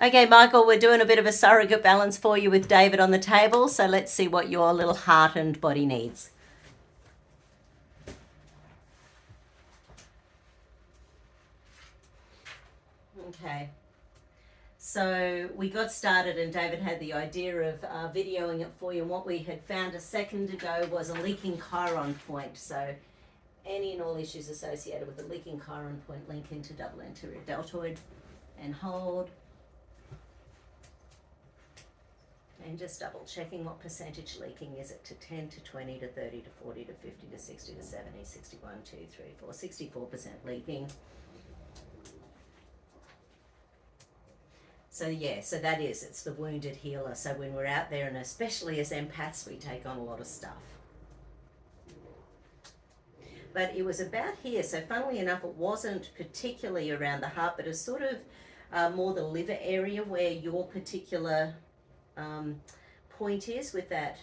Okay, Michael, we're doing a bit of a surrogate balance for you with David on the table. So let's see what your little heart and body needs. Okay. So we got started and David had the idea of videoing it for you. And what we had found a second ago was a leaking chiron point. So any and all issues associated with a leaking chiron point link into double anterior deltoid, and hold. And just double checking what percentage leaking is it, to 10 to 20 to 30 to 40 to 50 to 60 to 70, 61, 2, 3, 4, 64% leaking. So yeah, so that is, it's the wounded healer. So when we're out there, and especially as empaths, we take on a lot of stuff. But it was about here, so funnily enough, it wasn't particularly around the heart, but it's sort of more the liver area where your particular point is with that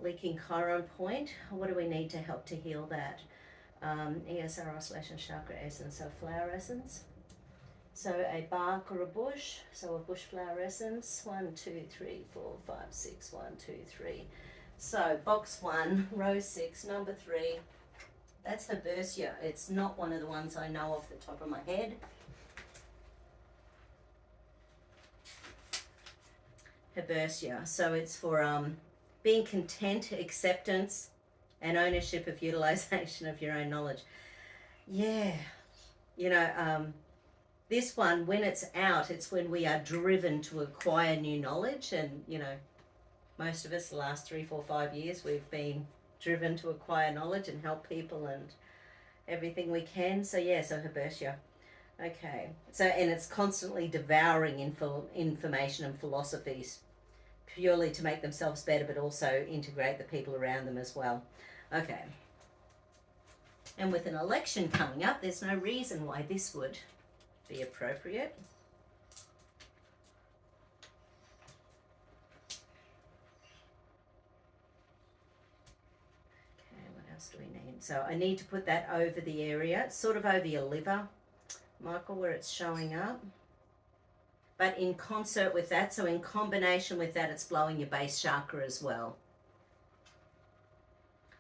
leaking chiron point. What do we need to help to heal that? ESR oscillation, chakra essence, so flower essence. So a bark or a bush, so a bush flower essence. 1, 2, 3, 4, 5, 6, 1, 2, 3. So box 1, row 6, number 3. That's Herbersia. It's not one of the ones I know off the top of my head. Herbersia. So it's for being content, acceptance, and ownership of utilization of your own knowledge. Yeah, you know, this one, when it's out, it's when we are driven to acquire new knowledge. And, you know, most of us, the last 3, 4, 5 years, we've been driven to acquire knowledge and help people and everything we can. So yeah, so Herbersia. Okay, so, and it's constantly devouring information and philosophies, purely to make themselves better, but also integrate the people around them as well. Okay. And with an election coming up, there's no reason why this would be appropriate. Okay, what else do we need? So I need to put that over the area, sort of over your liver, Michael, where it's showing up. But in concert with that, so in combination with that, it's blowing your base chakra as well.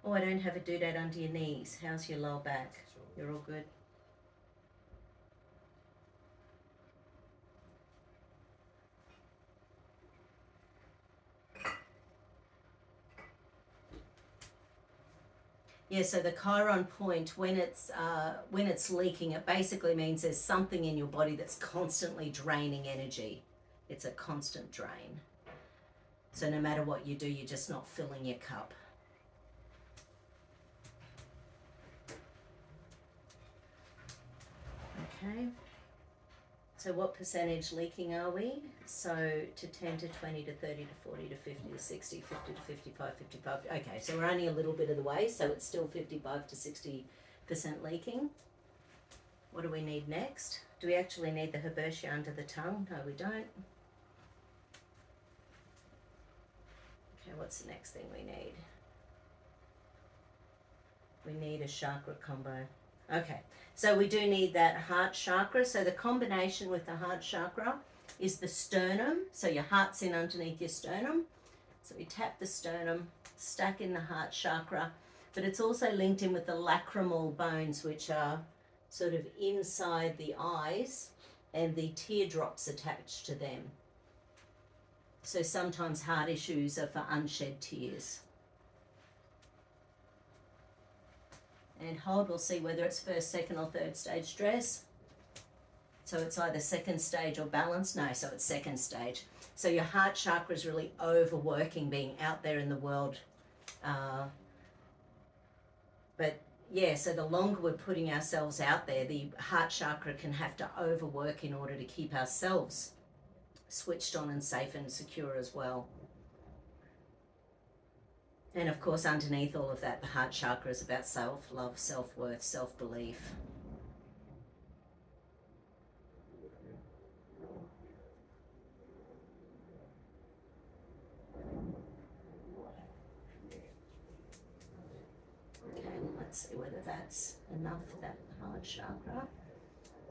Oh, I don't have a doodad under your knees. How's your lower back? You're all good? Yeah, so the chiron point, when it's leaking, it basically means there's something in your body that's constantly draining energy. It's a constant drain. So no matter what you do, you're just not filling your cup. Okay. So what percentage leaking are we? So to 10 to 20 to 30 to 40 to 50 to 60, 50 to 55, 55. Okay, so we're only a little bit of the way, so it's still 55 to 60% leaking. What do we need next? Do we actually need the Herbersia under the tongue? No, we don't. Okay, what's the next thing we need? We need a chakra combo. Okay, so we do need that heart chakra. So the combination with the heart chakra is the sternum. So your heart's in underneath your sternum. So we tap the sternum, stack in the heart chakra, but it's also linked in with the lacrimal bones, which are sort of inside the eyes, and the teardrops attached to them. So sometimes heart issues are for unshed tears. And hold, we'll see whether it's first, second or third stage stress. So it's either second stage or balance. No, so it's second stage. So your heart chakra is really overworking, being out there in the world. But yeah, so the longer we're putting ourselves out there, the heart chakra can have to overwork in order to keep ourselves switched on and safe and secure as well. And of course, underneath all of that, the heart chakra is about self-love, self-worth, self-belief. Okay, let's see whether that's enough for that heart chakra.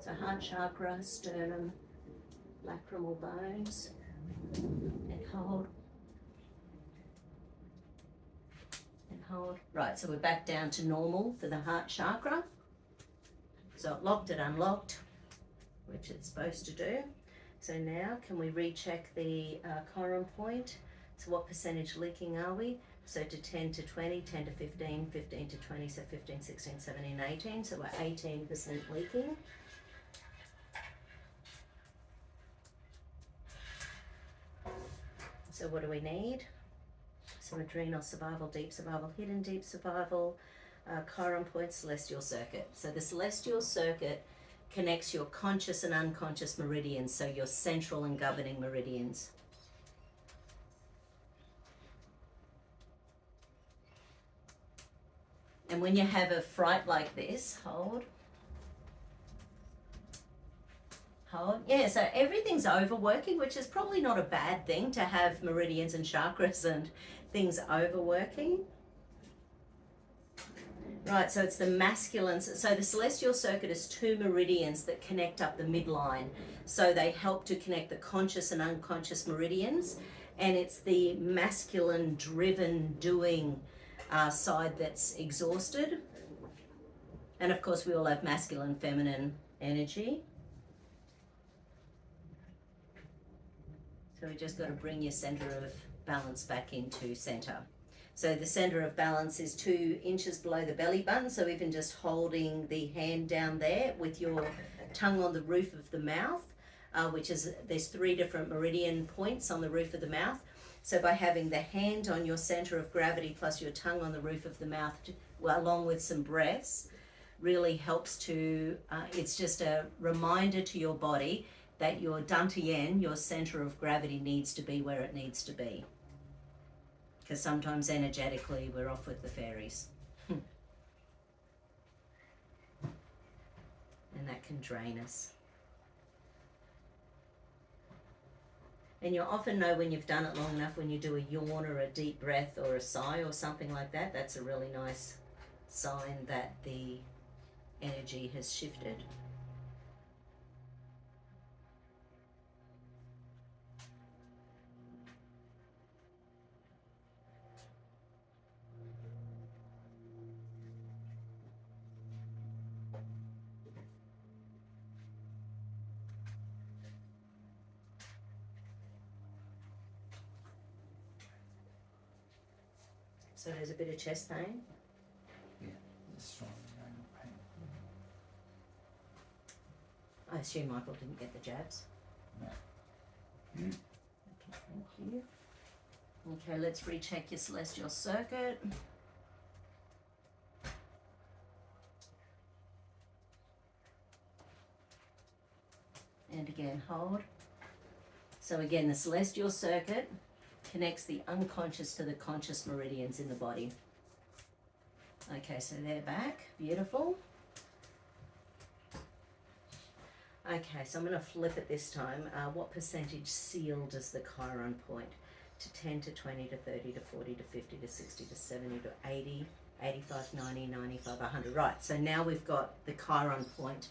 So heart chakra, sternum, lacrimal bones, and hold. And hold. Right, so we're back down to normal for the heart chakra. So it locked, it unlocked, which it's supposed to do. So now can we recheck the chiron point? So what percentage leaking are we? So to 10 to 20, 10 to 15, 15 to 20, so 15, 16, 17, 18. So we're 18% leaking. So what do we need? So adrenal survival, deep survival, hidden deep survival, chiron point, celestial circuit. So the celestial circuit connects your conscious and unconscious meridians, so your central and governing meridians. And when you have a fright like this, hold. Yeah, so everything's overworking, which is probably not a bad thing to have meridians and chakras and things overworking. Right, so it's the masculine. So the celestial circuit is 2 meridians that connect up the midline. So they help to connect the conscious and unconscious meridians. And it's the masculine driven doing side that's exhausted. And of course we all have masculine, feminine energy. So we just got to bring your center of balance back into center. So the center of balance is 2 inches below the belly button. So even just holding the hand down there with your tongue on the roof of the mouth, which is, there's 3 different meridian points on the roof of the mouth. So by having the hand on your center of gravity plus your tongue on the roof of the mouth, along with some breaths, really helps to, it's just a reminder to your body that your dantian, your center of gravity, needs to be where it needs to be. Because sometimes energetically we're off with the fairies. And that can drain us. And you'll often know when you've done it long enough, when you do a yawn or a deep breath or a sigh or something like that, that's a really nice sign that the energy has shifted. So there's a bit of chest pain. Yeah, it's strong abdominal pain. I assume Michael didn't get the jabs. No. Okay, thank you. Okay, let's recheck your celestial circuit. And again, hold. So again, the celestial circuit connects the unconscious to the conscious meridians in the body. Okay, so they're back. Beautiful. Okay, so I'm going to flip it this time. What percentage seal does the chiron point? To 10 to 20 to 30 to 40 to 50 to 60 to 70 to 80, 85, 90, 95, 100. Right, so now we've got the chiron point.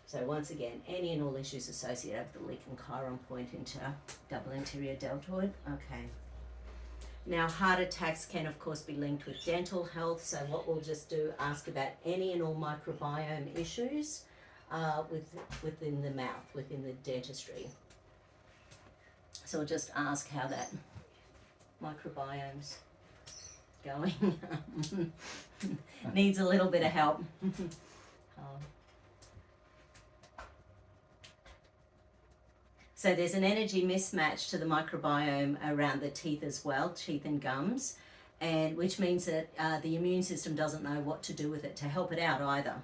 So once again, any and all issues associated with the leaking chiron point into double anterior deltoid. Okay. Now, heart attacks can, of course, be linked with dental health. So what we'll just do, ask about any and all microbiome issues within the mouth, within the dentistry. So we'll just ask how that microbiome's going. Needs a little bit of help. So there's an energy mismatch to the microbiome around the teeth as well, teeth and gums, and which means that the immune system doesn't know what to do with it to help it out either.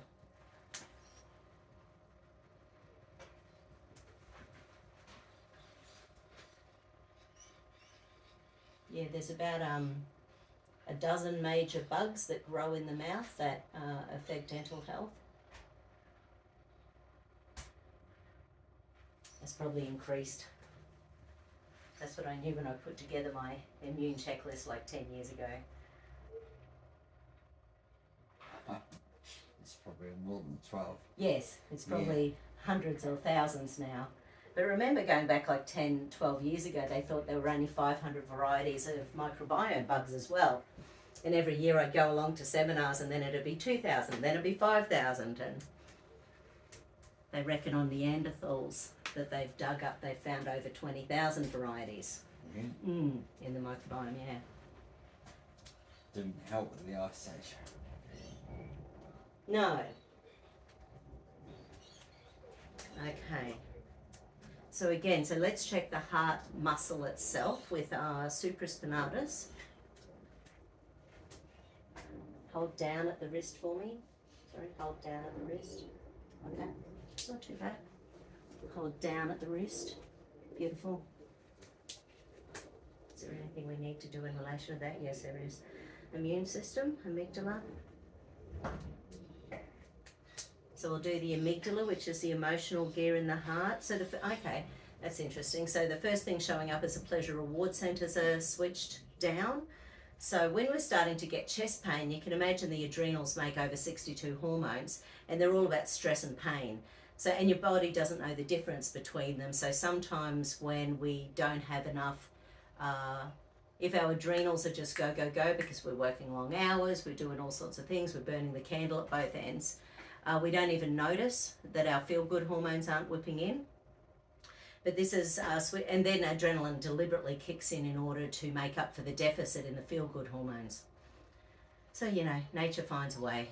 Yeah, there's about a dozen major bugs that grow in the mouth that affect dental health. That's probably increased. That's what I knew when I put together my immune checklist like 10 years ago. It's probably more than 12. Yes, it's probably hundreds or thousands now. But remember, going back like 10, 12 years ago, they thought there were only 500 varieties of microbiome bugs as well. And every year I'd go along to seminars and then it'd be 2,000, then it'd be 5,000. And they reckon on Neanderthals that they've dug up, they've found over 20,000 varieties in the microbiome, yeah. Didn't help with the Ice Age. No. Okay. So again, so let's check the heart muscle itself with our supraspinatus. Hold down at the wrist for me. Sorry, hold down at the wrist. Okay, it's not too bad. Hold down at the wrist. Beautiful. Is there anything we need to do in relation to that? Yes, there is. Immune system, amygdala. So we'll do the amygdala, which is the emotional gear in the heart. So okay, that's interesting. So the first thing showing up is the pleasure reward centers are switched down. So when we're starting to get chest pain, you can imagine the adrenals make over 62 hormones, and they're all about stress and pain. So, and your body doesn't know the difference between them. So sometimes when we don't have enough, if our adrenals are just go, go, go, because we're working long hours, we're doing all sorts of things, we're burning the candle at both ends, we don't even notice that our feel-good hormones aren't whipping in. But this is, and then adrenaline deliberately kicks in order to make up for the deficit in the feel-good hormones. So, you know, nature finds a way.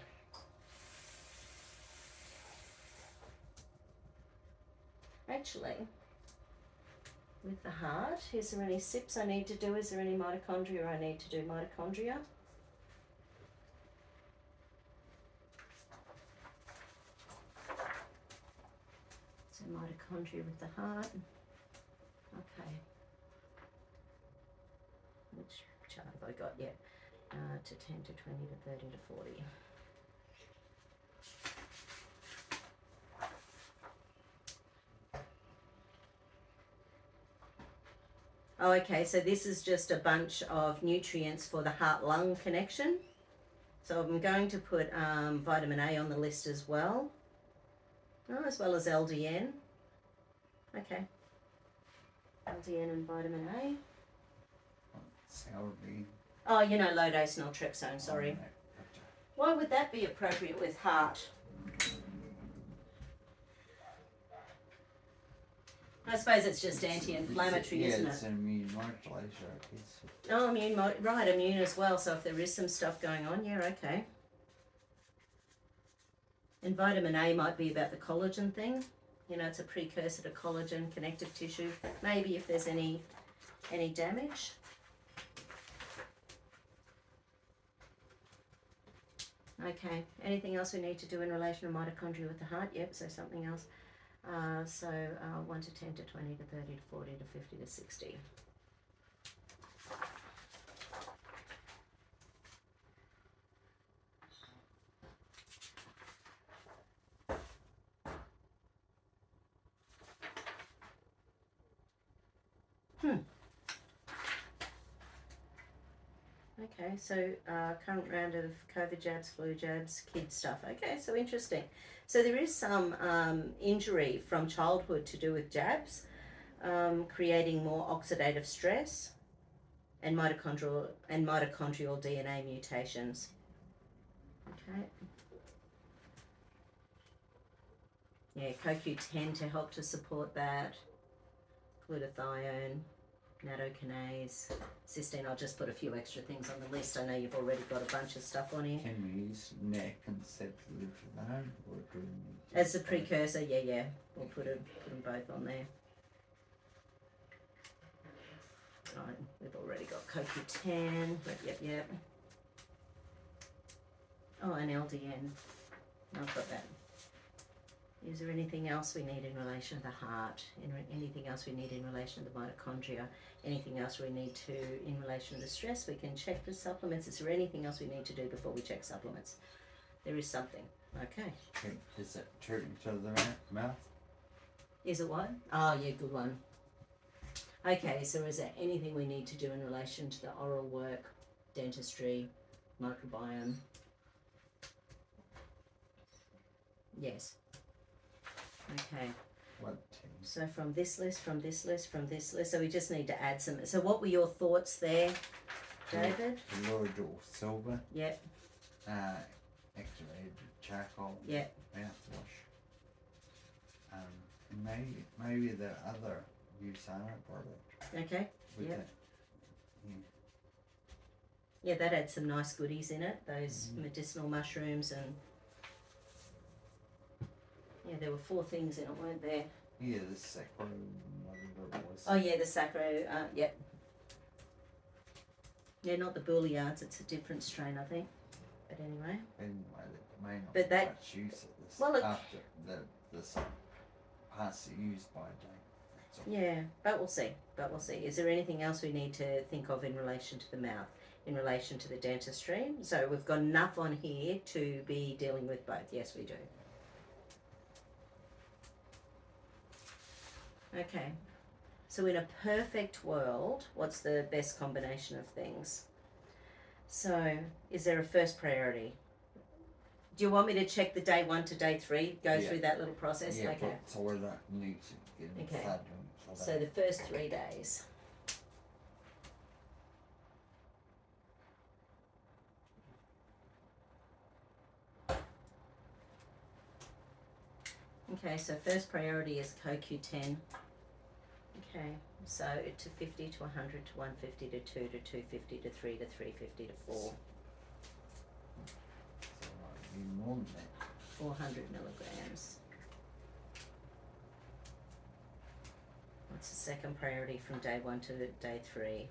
Actually, with the heart, is there any sips I need to do? Is there any mitochondria I need to do? Mitochondria. So mitochondria with the heart. Okay. Which chart have I got yet? To 10 to 20 to 30 to 40. Oh, okay, so this is just a bunch of nutrients for the heart-lung connection. So I'm going to put vitamin A on the list as well. Oh, as well as LDN. Okay. LDN and vitamin A. Sourbean. Oh, you know, low dose naltrexone, sorry. Oh, no, gotcha. Why would that be appropriate with heart? I suppose it's just anti-inflammatory, isn't it's it? an immune modulator, I guess. Oh, immune, right, immune as well. So if there is some stuff going on, yeah, okay. And vitamin A might be about the collagen thing. You know, it's a precursor to collagen, connective tissue. Maybe if there's any damage. Okay, anything else we need to do in relation to mitochondria with the heart? Yep, so something else. 1 to 10 to 20 to 30 to 40 to 50 to 60. Okay, so current round of COVID jabs, flu jabs, kid stuff. Okay, so interesting. So there is some injury from childhood to do with jabs, creating more oxidative stress and mitochondrial DNA mutations. Okay. Yeah, CoQ10 to help to support that, glutathione, nattokinase, cysteine. I'll just put a few extra things on the list. I know you've already got a bunch of stuff on here. Can we use neck and cephalosporin or do we need to- As a precursor, yeah. We'll put them both on there. Right, we've already got CoQ10. Yep. Oh, and LDN. I've got that. Is there anything else we need in relation to the heart? Anything else we need in relation to the mitochondria? Anything else we need to in relation to the stress? We can check the supplements. Is there anything else we need to do before we check supplements? There is something. Okay. Is it turning to the mouth? Is it what? Oh, yeah, good one. Okay, so is there anything we need to do in relation to the oral work, dentistry, microbiome? Yes. Okay. What team? So from this list, from this list, from this list. So we just need to add some. So what were your thoughts there, David? Colloidal silver. Yep. Activated charcoal. Yep. Mouthwash. And maybe the other Usana product. Okay. With Yep. that. Yeah, that had some nice goodies in it. Those medicinal mushrooms and yeah, there were 4 things in it, weren't there? Yeah, the sacro, whatever it was. Oh yeah, the sacro. Yep. Yeah, not the Bouillards. It's a different strain, I think. But anyway. Anyway, it may not But be that- much use at this well, after this past use by date. That's all. Yeah, but we'll see. Is there anything else we need to think of in relation to the mouth, in relation to the dentistry? So we've got enough on here to be dealing with both. Yes, we do. Okay. So in a perfect world, what's the best combination of things? So is there a first priority? Do you want me to check the day 1 to day 3, go Yeah. through that little process? Yeah, Okay. but so we don't need to get Okay. started on So the first 3 days. Okay, so first priority is CoQ10. Okay, so to 50 to 100 to 150 to 2 to 250 to 3 to 350 to 4. So you more than that. 400 milligrams. What's the second priority from day 1 to day 3?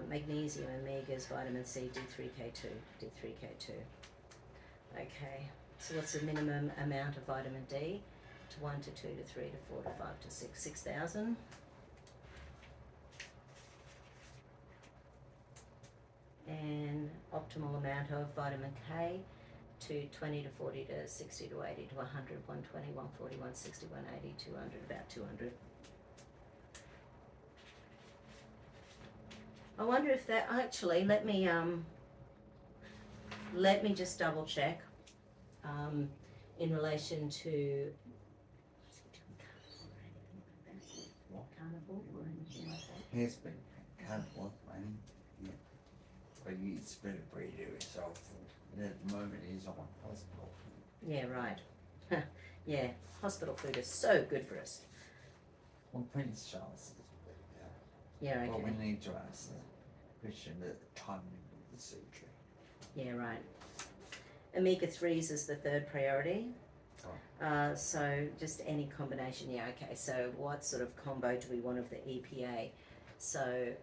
Magnesium, omegas, vitamin C, D3K2, D3K2. Okay, so what's the minimum amount of vitamin D? To 1 to 2 to 3 to 4 to 5 to 6, 6,000. And optimal amount of vitamin K to 20 to 40 to 60 to 80 to 100, 120, 140, 160, 180, 200, about 200. I wonder if that actually, let me just double check in relation to carnivore or anything like that. Has been kind of work, man. Yeah. But it's better breed yourself. And at the moment he's on hospital. Yeah, right. Yeah, hospital food is so good for us. Well, Prince Charles is Yeah, But okay. we need to ask the question at the timing of the surgery. Yeah, right. Omega-3s is the third priority. So just any combination, yeah, okay. So what sort of combo do we want of the EPA? So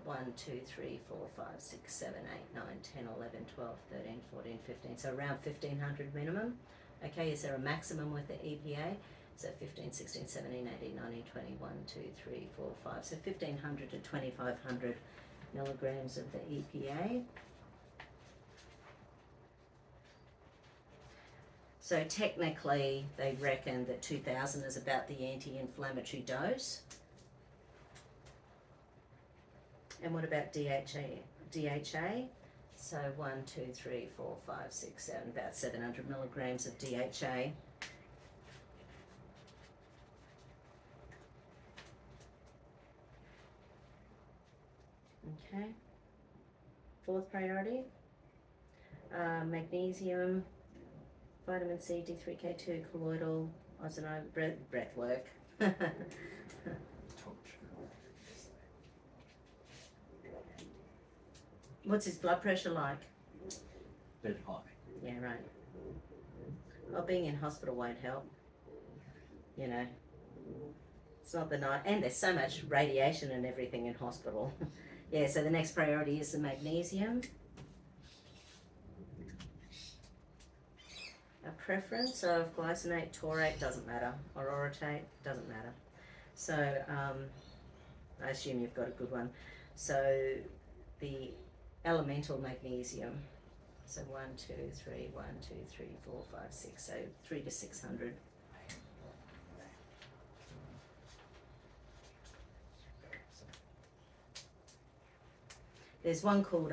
1, 2, 3, 4, 5, 6, 7, 8, 9, 10, 11, 12, 13, 14, 15. So around 1,500 minimum. Okay, is there a maximum with the EPA? So 15, 16, 17, 18, 19, 20, 1, 2, 3, 4, 5. So 1,500 to 2,500 milligrams of the EPA. So technically, they reckon that 2,000 is about the anti-inflammatory dose. And what about DHA? DHA? So 1, 2, 3, 4, 5, 6, 7, about 700 milligrams of DHA. Okay. Fourth priority, magnesium, vitamin C, D3K2, colloidal, ozonate, breath work. What's his blood pressure like? Bit high. Yeah, right. Well, being in hospital won't help. You know, it's not the night, and there's so much radiation and everything in hospital. Yeah, so the next priority is the magnesium. A preference of glycinate, taurate, doesn't matter, or orotate, doesn't matter. So I assume you've got a good one. So the elemental magnesium. So 1, 2, 3, 1, 2, 3, 4, 5, 6. So 3 to 600. There's one called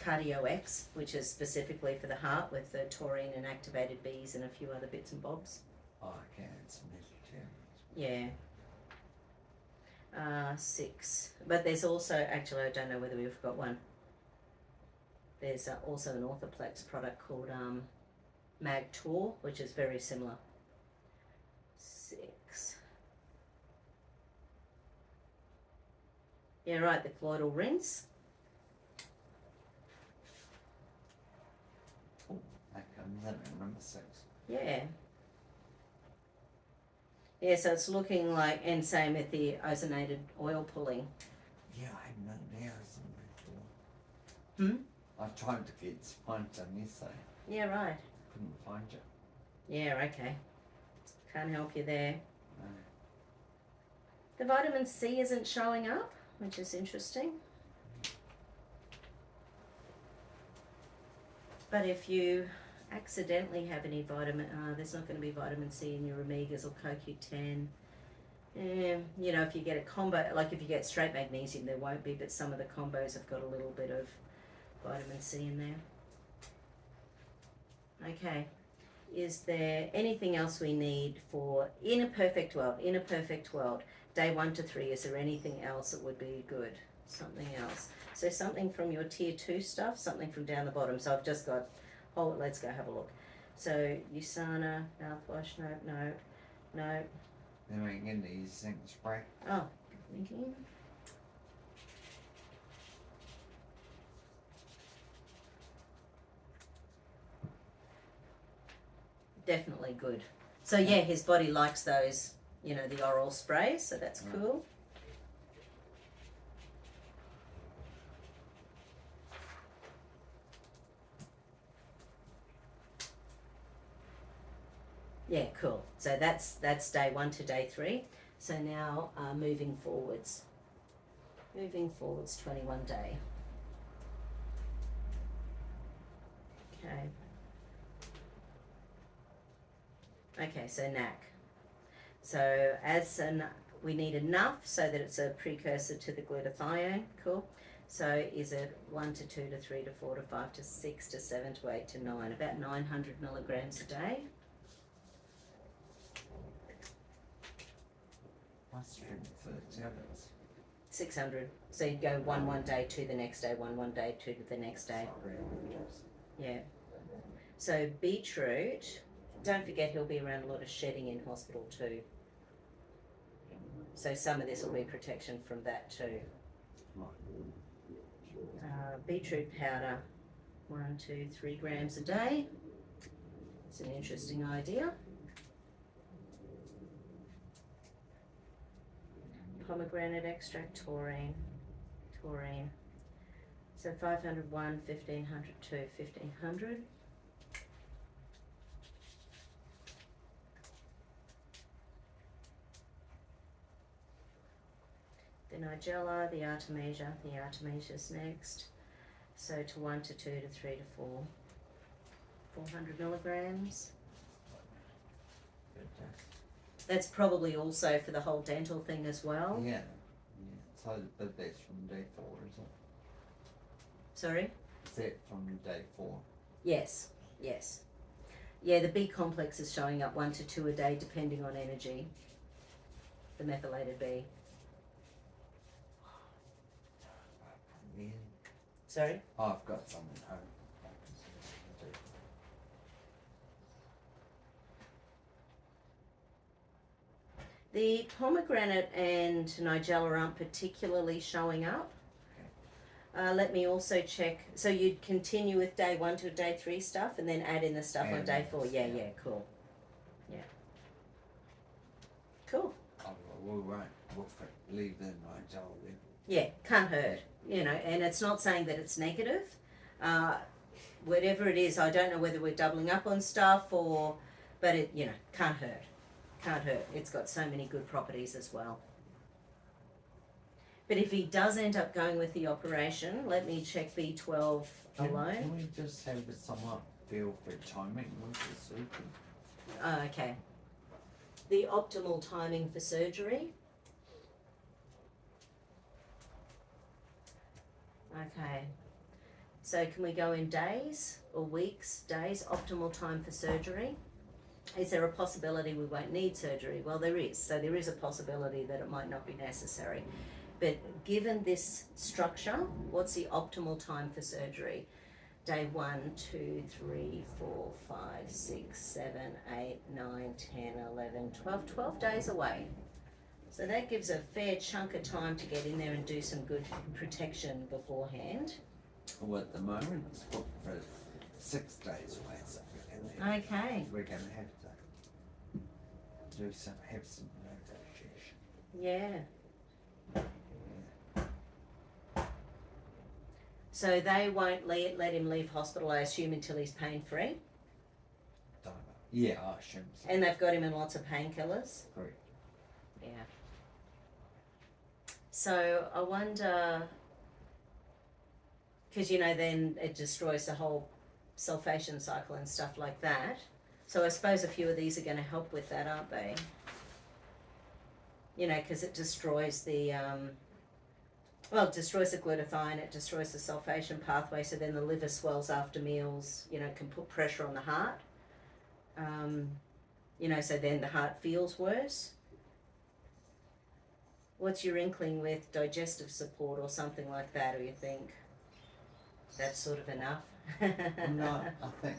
Cardio X, which is specifically for the heart with the taurine and activated bees and a few other bits and bobs. Oh, okay, it's vegetarian. Yeah. 6. But there's also, actually, I don't know whether we've got one. There's also an Orthoplex product called Mag Tour, which is very similar. 6. Yeah, right, the colloidal rinse. Oh, that comes in at number 6. Yeah. Yeah, so it's looking like, and same with the ozonated oil pulling. Yeah, I haven't done nails on before. I tried to get sponge on this side. Yeah, right. Couldn't find it. Yeah, okay. Can't help you there. No. The vitamin C isn't showing up, which is interesting. But if you accidentally have any vitamin, there's not going to be vitamin C in your omegas or CoQ10. You know, if you get a combo, like if you get straight magnesium, there won't be, but some of the combos have got a little bit of vitamin C in there. Okay. Is there anything else we need for in a perfect world? In a perfect world, day 1 to 3, is there anything else that would be good? Something else. So something from your tier 2 stuff, something from down the bottom. So I've just got, oh, let's go have a look. So Usana, mouthwash, no. Then we can get these zinc spray. Oh, thinking. Definitely good. So yeah, his body likes those, you know, the oral sprays, so that's cool. Yeah, cool. So that's day 1 to day 3. So now moving forwards. Moving forwards 21 day. Okay. Okay, so NAC. So we need enough so that it's a precursor to the glutathione. Cool. So is it 1 to 2 to 3 to 4 to 5 to 6 to 7 to 8 to 9? About 900 milligrams a day. What's 37? 600. So you'd go one day, 2 the next day, one day, 2 to the next day. Yeah. So beetroot, don't forget he'll be around a lot of shedding in hospital too. So some of this will be protection from that too. Beetroot powder, 1, 2, 3 grams a day. It's an interesting idea. Pomegranate extract, taurine. So 500 1, 1500 2, 1500. The Nigella, the Artemisia's next. So to 1 to 2 to 3 to 4. 400 milligrams. That's probably also for the whole dental thing as well. Yeah. So, but that's from day 4, is it? Sorry? Is that from day 4? Yes. Yeah, the B complex is showing up 1 to 2 a day depending on energy. The methylated B. Yeah. Sorry? Oh, I've got some at home. The pomegranate and Nigella aren't particularly showing up. Let me also check. So you'd continue with day 1 to day 3 stuff and then add in the stuff on day 4. Yeah, cool. Yeah. Cool. Oh, well, we won't. We'll leave the Nigella then. Yeah, can't hurt. You know, and it's not saying that it's negative. Whatever it is, I don't know whether we're doubling up on stuff but it, you know, can't hurt. Can't hurt. It's got so many good properties as well. But if he does end up going with the operation, let me check B12 alone. Can we just have someone feel for timing with the surgery? Okay. The optimal timing for surgery. Okay. So can we go in days or weeks? Days, optimal time for surgery. Is there a possibility we won't need surgery? Well, there is. So there is a possibility that it might not be necessary. But given this structure, what's the optimal time for surgery? Day 1, 2, 3, 4, 5, 6, 7, 8, 9, 10, 11, 12, 12 days away. So that gives a fair chunk of time to get in there and do some good protection beforehand. Well, at the moment, it's booked for 6 days away, so Okay. we're going to have to have some negotiation. Yeah. So they won't let him leave hospital, I assume, until he's pain-free? Don't know. Yeah, I assume so. And they've got him in lots of painkillers? Correct. Yeah. So I wonder, because then it destroys the whole sulfation cycle and stuff like that. So I suppose a few of these are going to help with that, aren't they? Because it destroys the, it destroys the glutathione, it destroys the sulfation pathway, so then the liver swells after meals, can put pressure on the heart. So then the heart feels worse. What's your inkling with digestive support or something like that, or you think that's sort of enough? No, I think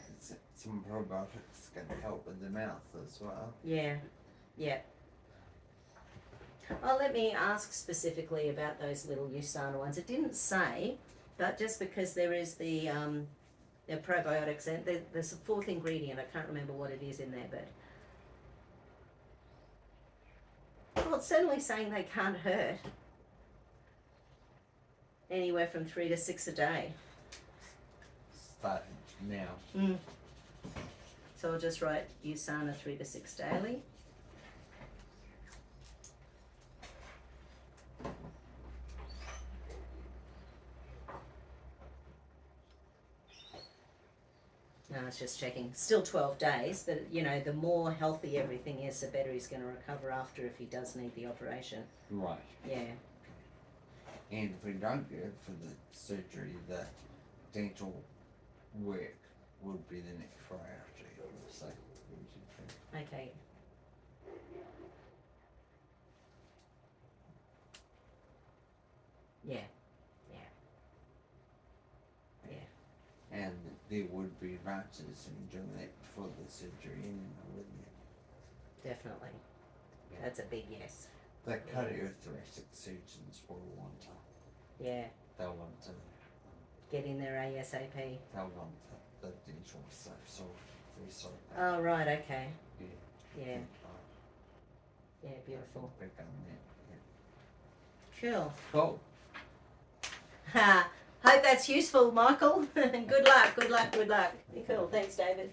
some probiotics can help with the mouth as well. Yeah. Well, let me ask specifically about those little USANA ones. It didn't say, but just because there is the probiotics, and there's a fourth ingredient, I can't remember what it is in there, but well, it's certainly saying they can't hurt. Anywhere from 3 to 6 a day. Starting now. So I'll just write USANA 3 to 6 daily. No, it's just checking. Still 12 days, but the more healthy everything is, the better he's going to recover after if he does need the operation. Right. Yeah. And if we don't go for the surgery, the dental work would be the next priority, obviously. Okay. Yeah. And there would be advantages in doing that before the surgery anyway, wouldn't there? Definitely. That's a big yes. The cardiothoracic surgeons will want to. Yeah. They'll want to. Get in there ASAP. They'll want the dental stuff, so very sorry. Oh, right, okay. Yeah. Yeah, beautiful. Big on that. Yeah. Cool. Cool. Hope that's useful, Michael. Good luck. Cool. Thanks, David.